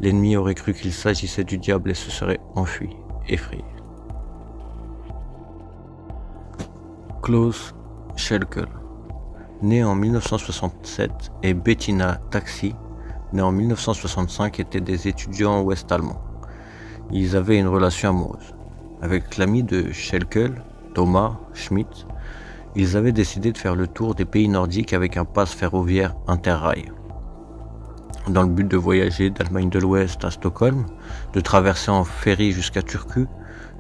Speaker 1: L'ennemi aurait cru qu'il s'agissait du diable et se serait enfui, effrayé. Klaus Schelkel, né en 1967, et Bettina Taxi, née en 1965, étaient des étudiants ouest-allemands. Ils avaient une relation amoureuse. Avec l'ami de Schelkel, Thomas Schmidt, ils avaient décidé de faire le tour des pays nordiques avec un pass ferroviaire Interrail, dans le but de voyager d'Allemagne de l'Ouest à Stockholm, de traverser en ferry jusqu'à Turku,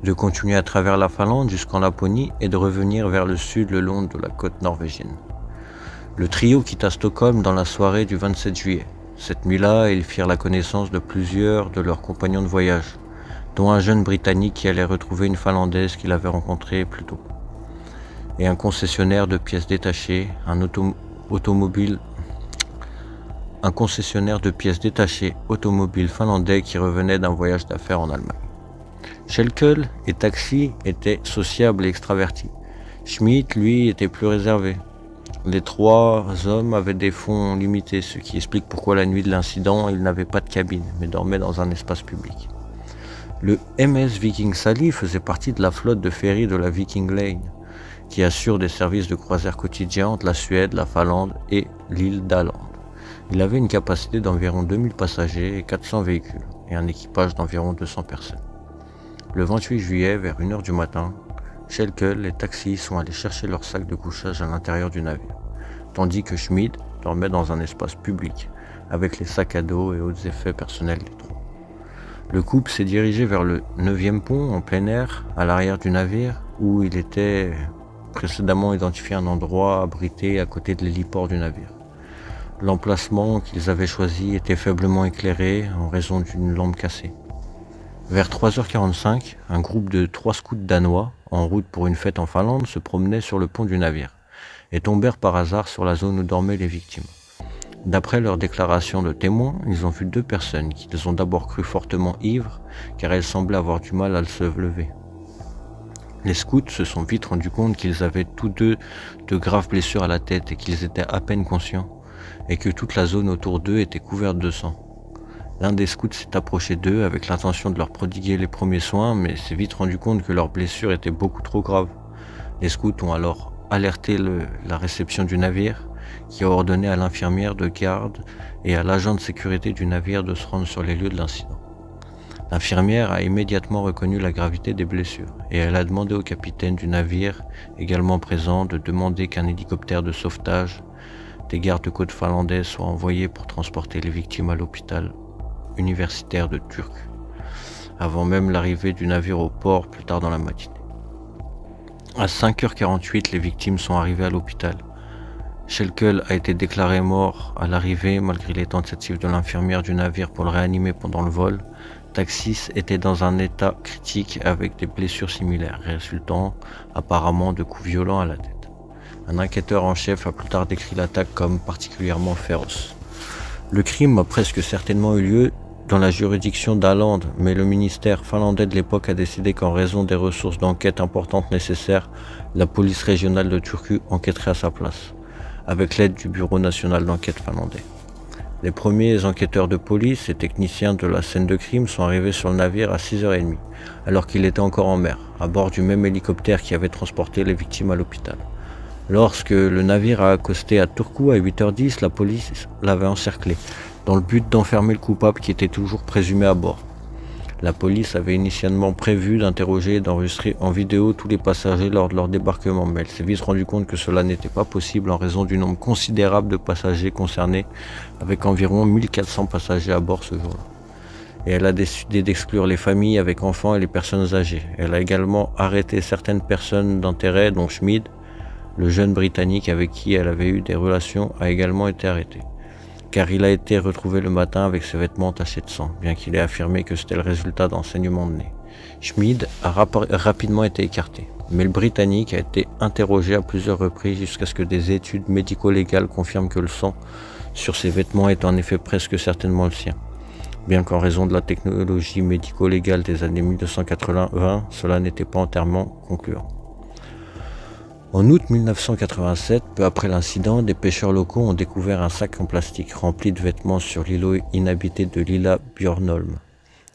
Speaker 1: de continuer à travers la Finlande jusqu'en Laponie et de revenir vers le sud le long de la côte norvégienne. Le trio quitta Stockholm dans la soirée du 27 juillet. Cette nuit-là, ils firent la connaissance de plusieurs de leurs compagnons de voyage, dont un jeune Britannique qui allait retrouver une Finlandaise qu'il avait rencontrée plus tôt, et un concessionnaire de pièces détachées, un concessionnaire de pièces détachées automobile finlandais qui revenait d'un voyage d'affaires en Allemagne. Schelkel et Taxi étaient sociables et extravertis. Schmidt, lui, était plus réservé. Les trois hommes avaient des fonds limités, ce qui explique pourquoi la nuit de l'incident, ils n'avaient pas de cabine, mais dormaient dans un espace public. Le MS Viking Sally faisait partie de la flotte de ferry de la Viking Line, qui assure des services de croisière quotidiens entre la Suède, la Finlande et l'île d'Åland. Il avait une capacité d'environ 2000 passagers et 400 véhicules, et un équipage d'environ 200 personnes. Le 28 juillet, vers 1 h du matin, Schelkel et Taxi sont allés chercher leur sac de couchage à l'intérieur du navire, tandis que Schmid dormait dans un espace public, avec les sacs à dos et autres effets personnels des trois. Le couple s'est dirigé vers le 9e pont en plein air, à l'arrière du navire, où il était précédemment identifié un endroit abrité à côté de l'héliport du navire. L'emplacement qu'ils avaient choisi était faiblement éclairé en raison d'une lampe cassée. Vers 3h45, un groupe de 3 scouts danois, en route pour une fête en Finlande, se promenaient sur le pont du navire et tombèrent par hasard sur la zone où dormaient les victimes. D'après leur déclaration de témoins, ils ont vu 2 personnes qui les ont d'abord cru fortement ivres car elles semblaient avoir du mal à se lever. Les scouts se sont vite rendus compte qu'ils avaient tous deux de graves blessures à la tête et qu'ils étaient à peine conscients et que toute la zone autour d'eux était couverte de sang. L'un des scouts s'est approché d'eux avec l'intention de leur prodiguer les premiers soins, mais s'est vite rendu compte que leurs blessures étaient beaucoup trop graves. Les scouts ont alors alerté la réception du navire, qui a ordonné à l'infirmière de garde et à l'agent de sécurité du navire de se rendre sur les lieux de l'incident. L'infirmière a immédiatement reconnu la gravité des blessures et elle a demandé au capitaine du navire, également présent, de demander qu'un hélicoptère de sauvetage des gardes-côtes finlandais soit envoyé pour transporter les victimes à l'hôpital universitaire de Turku, avant même l'arrivée du navire au port plus tard dans la matinée. À 5h48, les victimes sont arrivées à l'hôpital. Schelkel a été déclaré mort à l'arrivée malgré les tentatives de l'infirmière du navire pour le réanimer pendant le vol. Taxis était dans un état critique avec des blessures similaires, résultant apparemment de coups violents à la tête. Un enquêteur en chef a plus tard décrit l'attaque comme particulièrement féroce. Le crime a presque certainement eu lieu dans la juridiction d'Åland, mais le ministère finlandais de l'époque a décidé qu'en raison des ressources d'enquête importantes nécessaires, la police régionale de Turku enquêterait à sa place, avec l'aide du Bureau national d'enquête finlandais. Les premiers enquêteurs de police et techniciens de la scène de crime sont arrivés sur le navire à 6h30, alors qu'il était encore en mer, à bord du même hélicoptère qui avait transporté les victimes à l'hôpital. Lorsque le navire a accosté à Turku à 8h10, la police l'avait encerclé, dans le but d'enfermer le coupable qui était toujours présumé à bord. La police avait initialement prévu d'interroger et d'enregistrer en vidéo tous les passagers lors de leur débarquement, mais elle s'est vite rendue compte que cela n'était pas possible en raison du nombre considérable de passagers concernés, avec environ 1400 passagers à bord ce jour-là. Et elle a décidé d'exclure les familles avec enfants et les personnes âgées. Elle a également arrêté certaines personnes d'intérêt, dont Schmid, le jeune Britannique avec qui elle avait eu des relations, a également été arrêté, car il a été retrouvé le matin avec ses vêtements tachés de sang, bien qu'il ait affirmé que c'était le résultat d'enseignements de nez. Schmid a rapidement été écarté, mais le Britannique a été interrogé à plusieurs reprises jusqu'à ce que des études médico-légales confirment que le sang sur ses vêtements est en effet presque certainement le sien, bien qu'en raison de la technologie médico-légale des années 1980, cela n'était pas entièrement concluant. En août 1987, peu après l'incident, des pêcheurs locaux ont découvert un sac en plastique rempli de vêtements sur l'îlot inhabité de Lilla Björnholm,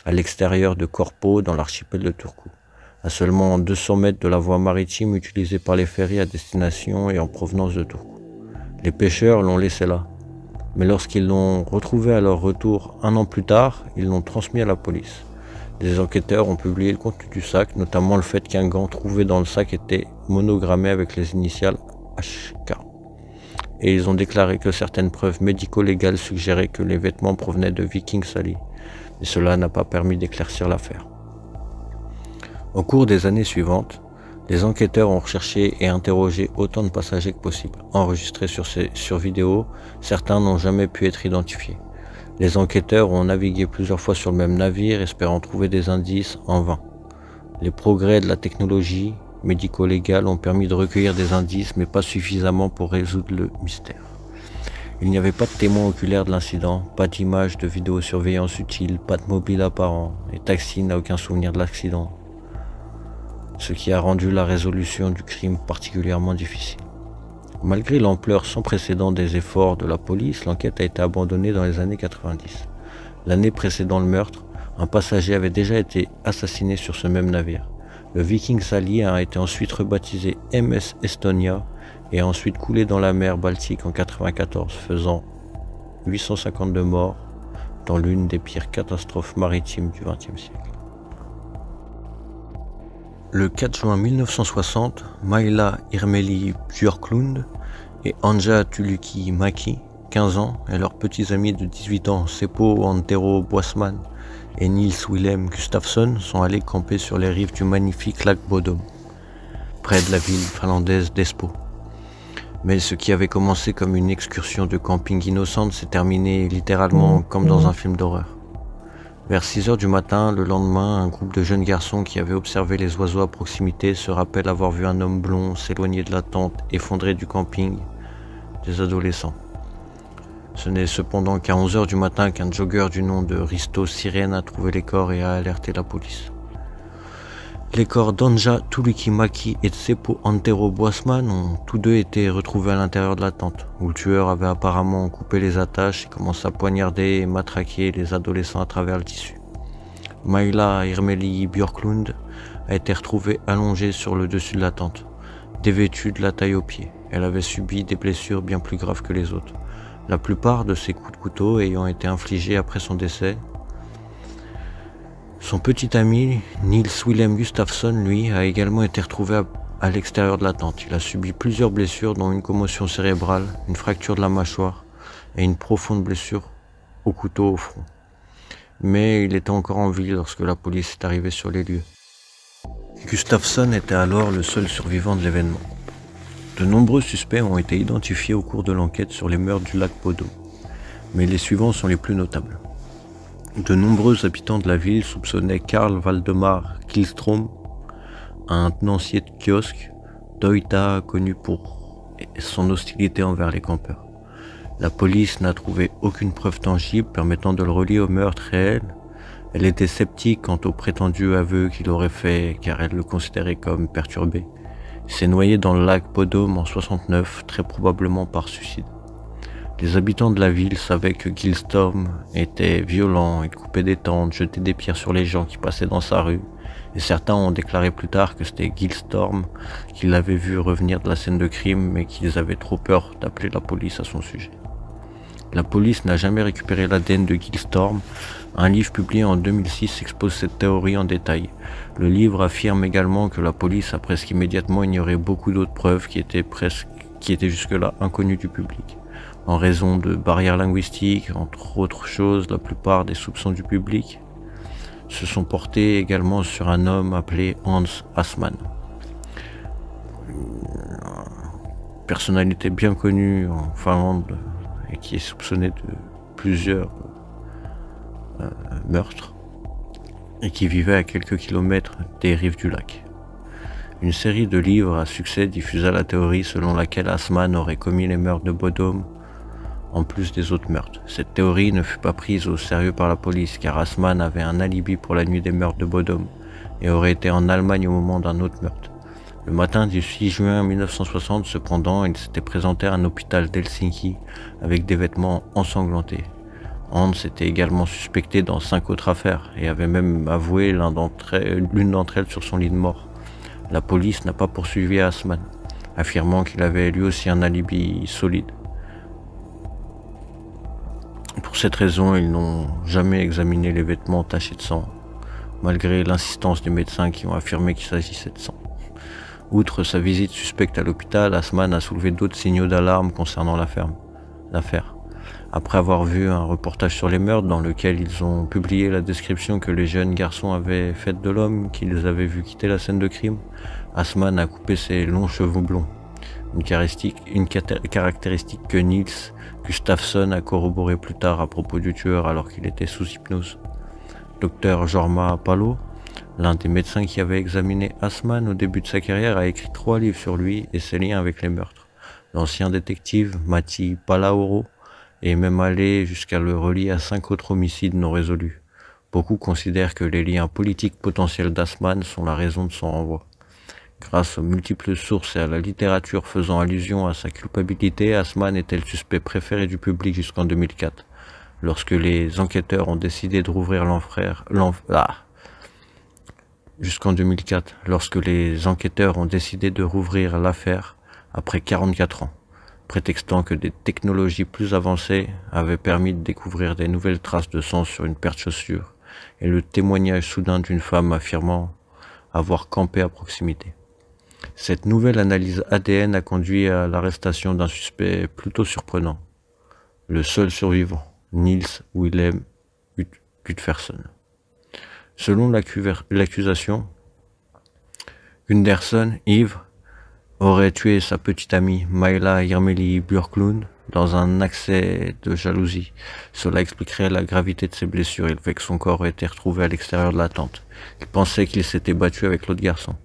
Speaker 1: à l'extérieur de Korpo dans l'archipel de Turku, à seulement 200 mètres de la voie maritime utilisée par les ferries à destination et en provenance de Turku. Les pêcheurs l'ont laissé là, mais lorsqu'ils l'ont retrouvé à leur retour 1 an plus tard, ils l'ont transmis à la police. Des enquêteurs ont publié le contenu du sac, notamment le fait qu'un gant trouvé dans le sac était monogrammé avec les initiales HK. Et ils ont déclaré que certaines preuves médico-légales suggéraient que les vêtements provenaient de Viking Sally, mais cela n'a pas permis d'éclaircir l'affaire. Au cours des années suivantes, les enquêteurs ont recherché et interrogé autant de passagers que possible, enregistrés sur vidéo. Certains n'ont jamais pu être identifiés. Les enquêteurs ont navigué plusieurs fois sur le même navire, espérant trouver des indices en vain. Les progrès de la technologie médico-légale ont permis de recueillir des indices, mais pas suffisamment pour résoudre le mystère. Il n'y avait pas de témoins oculaires de l'incident, pas d'image de vidéosurveillance utile, pas de mobile apparent, et Taxi n'a aucun souvenir de l'accident, ce qui a rendu la résolution du crime particulièrement difficile. Malgré l'ampleur sans précédent des efforts de la police, l'enquête a été abandonnée dans les années 90. L'année précédant le meurtre, un passager avait déjà été assassiné sur ce même navire. Le Viking Sally a été ensuite rebaptisé MS Estonia et a ensuite coulé dans la mer Baltique en 1994, faisant 852 morts dans l'une des pires catastrophes maritimes du XXe siècle. Le 4 juin 1960, Maila Irmeli Björklund et Anja Tuluki-Maki, 15 ans, et leurs petits amis de 18 ans, Seppo Antero Boisman et Nils Willem Gustafsson, sont allés camper sur les rives du magnifique lac Bodom, près de la ville finlandaise d'Espoo. Mais ce qui avait commencé comme une excursion de camping innocente s'est terminé littéralement comme dans un film d'horreur. Vers 6h du matin, le lendemain, un groupe de jeunes garçons qui avaient observé les oiseaux à proximité se rappellent avoir vu un homme blond s'éloigner de la tente effondrée du camping des adolescents. Ce n'est cependant qu'à 11h du matin qu'un jogger du nom de Risto Sirén a trouvé les corps et a alerté la police. Les corps d'Anja Tuluki-Maki et de Seppo Antero Boisman ont tous deux été retrouvés à l'intérieur de la tente, où le tueur avait apparemment coupé les attaches et commencé à poignarder et matraquer les adolescents à travers le tissu. Maila Irmeli Björklund a été retrouvée allongée sur le dessus de la tente. dévêtue de la taille aux pieds. Elle avait subi des blessures bien plus graves que les autres. La plupart de ses coups de couteau ayant été infligés après son décès. Son petit ami, Niels Willem Gustafsson, lui, a également été retrouvé à l'extérieur de la tente. Il a subi plusieurs blessures, dont une commotion cérébrale, une fracture de la mâchoire et une profonde blessure au couteau au front. Mais il était encore en vie lorsque la police est arrivée sur les lieux. Gustafsson était alors le seul survivant de l'événement. De nombreux suspects ont été identifiés au cours de l'enquête sur les meurtres du lac Podo, mais les suivants sont les plus notables. De nombreux habitants de la ville soupçonnaient Karl Valdemar Kihlström, un tenancier de kiosque, d'Oita connu pour son hostilité envers les campeurs. La police n'a trouvé aucune preuve tangible permettant de le relier au meurtre réel. Elle était sceptique quant aux prétendus aveux qu'il aurait fait car elle le considérait comme perturbé. Il s'est noyé dans le lac Podom en 69, très probablement par suicide. Les habitants de la ville savaient que Kihlström était violent, il coupait des tentes, jetait des pierres sur les gens qui passaient dans sa rue, et certains ont déclaré plus tard que c'était Kihlström qui l'avait vu revenir de la scène de crime, mais qu'ils avaient trop peur d'appeler la police à son sujet. La police n'a jamais récupéré l'ADN de Kihlström. Un livre publié en 2006 expose cette théorie en détail. Le livre affirme également que la police a presque immédiatement ignoré beaucoup d'autres preuves qui étaient jusque-là inconnues du public. En raison de barrières linguistiques, entre autres choses, la plupart des soupçons du public se sont portés également sur un homme appelé Hans Assmann. Une personnalité bien connue en Finlande et qui est soupçonné de plusieurs meurtres et qui vivait à quelques kilomètres des rives du lac. Une série de livres à succès diffusa la théorie selon laquelle Assmann aurait commis les meurtres de Bodom en plus des autres meurtres. Cette théorie ne fut pas prise au sérieux par la police car Assmann avait un alibi pour la nuit des meurtres de Bodom et aurait été en Allemagne au moment d'un autre meurtre. Le matin du 6 juin 1960, cependant, il s'était présenté à un hôpital d'Helsinki avec des vêtements ensanglantés. Hans était également suspecté dans 5 autres affaires et avait même avoué l'une d'entre elles sur son lit de mort. La police n'a pas poursuivi Assmann, affirmant qu'il avait lui aussi un alibi solide. Pour cette raison, ils n'ont jamais examiné les vêtements tachés de sang, malgré l'insistance des médecins qui ont affirmé qu'il s'agissait de sang. Outre sa visite suspecte à l'hôpital, Assmann a soulevé d'autres signaux d'alarme concernant l'affaire. Après avoir vu un reportage sur les meurtres dans lequel ils ont publié la description que les jeunes garçons avaient faite de l'homme qu'ils avaient vu quitter la scène de crime, Assmann a coupé ses longs cheveux blonds, une caractéristique que Niels Gustafsson a corroboré plus tard à propos du tueur alors qu'il était sous hypnose. Dr Jorma Palo, l'un des médecins qui avait examiné Assmann au début de sa carrière, a écrit 3 livres sur lui et ses liens avec les meurtres. L'ancien détective Matti Palaoro est même allé jusqu'à le relier à 5 autres homicides non résolus. Beaucoup considèrent que les liens politiques potentiels d'Assmann sont la raison de son renvoi. Grâce aux multiples sources et à la littérature faisant allusion à sa culpabilité, Assmann était le suspect préféré du public jusqu'en 2004, lorsque les enquêteurs ont décidé de rouvrir l'affaire après 44 ans, prétextant que des technologies plus avancées avaient permis de découvrir des nouvelles traces de sang sur une paire de chaussures et le témoignage soudain d'une femme affirmant avoir campé à proximité. Cette nouvelle analyse ADN a conduit à l'arrestation d'un suspect plutôt surprenant, le seul survivant, Niels Willem Gustafsson. Selon l'accusation, Gunderson, ivre, aurait tué sa petite amie Maila Irmeli Björklund dans un accès de jalousie. Cela expliquerait la gravité de ses blessures et le fait que son corps ait été retrouvé à l'extérieur de la tente. Il pensait qu'il s'était battu avec l'autre garçon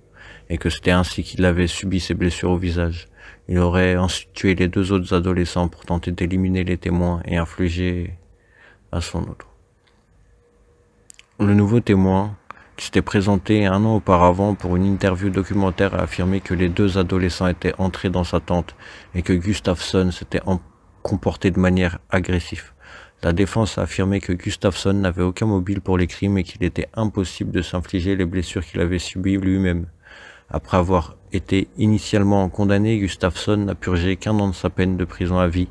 Speaker 1: et que c'était ainsi qu'il avait subi ses blessures au visage. Il aurait ensuite tué les 2 autres adolescents pour tenter d'éliminer les témoins et infliger à son autre. Le nouveau témoin, qui s'était présenté 1 an auparavant pour une interview documentaire, a affirmé que les 2 adolescents étaient entrés dans sa tente et que Gustafsson s'était comporté de manière agressive. La défense a affirmé que Gustafsson n'avait aucun mobile pour les crimes et qu'il était impossible de s'infliger les blessures qu'il avait subies lui-même. Après avoir été initialement condamné, Gustafsson n'a purgé qu'1 an de sa peine de prison à vie,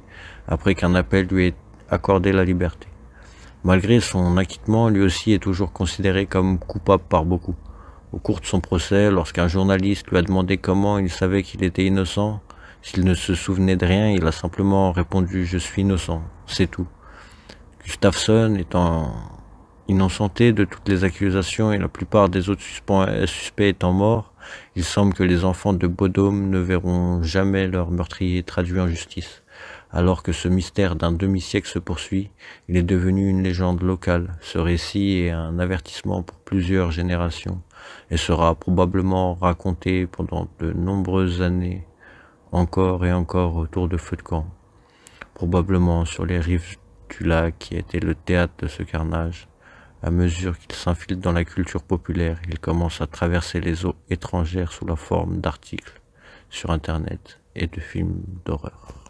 Speaker 1: après qu'un appel lui ait accordé la liberté. Malgré son acquittement, lui aussi est toujours considéré comme coupable par beaucoup. Au cours de son procès, lorsqu'un journaliste lui a demandé comment il savait qu'il était innocent, s'il ne se souvenait de rien, il a simplement répondu « Je suis innocent, c'est tout ». Gustafsson étant innocenté de toutes les accusations et la plupart des autres suspects étant morts, il semble que les enfants de Bodø ne verront jamais leur meurtrier traduit en justice. Alors que ce mystère d'un demi-siècle se poursuit, il est devenu une légende locale. Ce récit est un avertissement pour plusieurs générations et sera probablement raconté pendant de nombreuses années, encore et encore autour de feux de camp, probablement sur les rives du lac qui était le théâtre de ce carnage. À mesure qu'il s'infiltre dans la culture populaire, il commence à traverser les eaux étrangères sous la forme d'articles sur Internet et de films d'horreur.